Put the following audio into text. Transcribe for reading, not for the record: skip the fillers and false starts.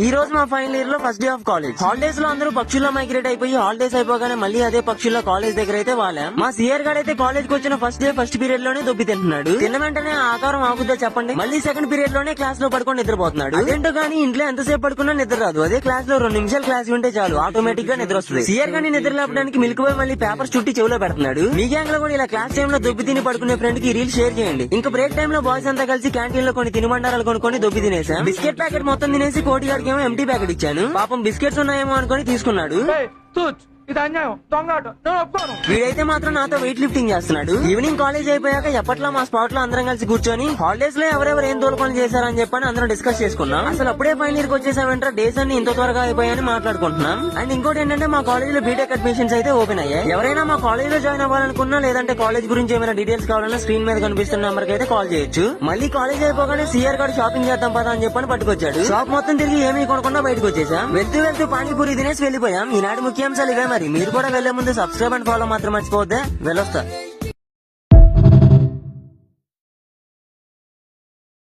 ఈ రోజు మా ఫైనల్ ఇయర్ లో first day of college. Holidays లో అందరూ పక్షుల్లో మైగ్రేట్ అయిపోయి హాలిడేస్ అయిపోగానే మళ్ళీ అదే పక్షుల్లో కాలేజ్ దగ్గర అయితే వాళ్ళం. మా సిఆర్ గారు అయితే కాలేజ్ కి వచ్చిన ఫస్ట్ డే ఫస్ట్ పీరియడ్ లోనే దొబ్బి తింటున్నాడు. తిన్న వెంటనే ఆకారం ఆగుద్దా చెప్పండి. మళ్ళీ సెకండ్ పీరియడ్ లోనే క్లాస్ లో పడుకొని నిద్రపోతున్నాడు. అదేంటో గానీ ఇంట్లో ఎంతసేపు పడుకున్నా నిద్ర రాదు. అదే క్లాస్ లో 2 నిమిషాలు క్లాస్ వింటే చాలు ఆటోమేటిక్ గా నిద్ర వస్తుంది. సిఆర్ గారిని నిద్ర లేపడానికి మిల్క్ బాయ్ మళ్ళీ పేపర్స్ చుట్టి చెవిలో పెడుతున్నాడు. మీ గ్యాంగ్ లో కూడా ఇలా క్లాస్ టైమ్ లో దొబ్బి తిని పడుకునే ఫ్రెండ్ కి రీల్ షేర్ చేయండి. ఇంకా బ్రేక్ టైమ్ లో బాయ్స్ అంతా కలిసి క్యాంటీన్ లో కొన్ని తినుబండారాలు కొనుక్కొని దొబ్బి తినేసాం. బిస్కెట్ ప్యాకెట్ మొత్తం తినేసి కోటి గారికి ఏమో ఎంటీ ప్యాకెట్ ఇచ్చాను. పాపం బిస్కెట్స్ ఉన్నాయేమో అనుకుని తీసుకున్నాడు. ఇది అన్యాయం, దొంగ ఆట, నేను ఒప్పుకోను. వీడైతే మాత్రం నాతో వెయిట్ లిఫ్టింగ్ చేస్తున్నాడు. ఈవినింగ్ కాలేజ్ అయిపోయాక ఎప్పట్లో మా స్పాట్ లో అందరం కలిసి కూర్చొని హాలిడేస్ లో ఎవరెవరు ఏం తోలు పనులు చేశారని చెప్పని అందరం డిస్కస్ చేసుకున్నాం. అసలు అప్పుడే ఫైనల్ ఇయర్ కి వచ్చేసామంటే డేస్ అన్ని ఇంత త్వరగా అయిపోయాయని మాట్లాడుకుంటున్నాం. అండ్ ఇంకోటి ఏంటంటే మా కాలేజ్ లో బీటెక్ అడ్మిషన్స్ అయితే ఓపెన్ అయ్యాయి. ఎవరైనా మా కాలేజ్ లో జాయిన్ అవ్వాలనుకున్నా లేదంటే కాలేజ్ గురించి ఏమైనా డీటెయిల్స్ కావాలన్నా స్క్రీన్ మీద కనిపిస్తున్న నెంబర్ కి అయితే కాల్ చేయొచ్చు. మళ్ళీ కాలేజ్ అయిపోగానే సిఆర్ గారు షాపింగ్ చేద్దాం పదా అని చెప్పని పట్టుకొచ్చాడు. షాప్ మొత్తం తిరిగి ఏమీ కొనకుండా బయటకు వచ్చేసాం. వెళ్తూ పానీపూరి తినేసి వెళ్లిపోయాం. ఈనాటి ముఖ్యాంశాలు ఇవే. మరి మీరు కూడా వెళ్లే ముందు సబ్స్క్రైబ్ అండ్ ఫాలో మాత్రం మర్చిపోవద్దే. వెళ్ళొస్తా.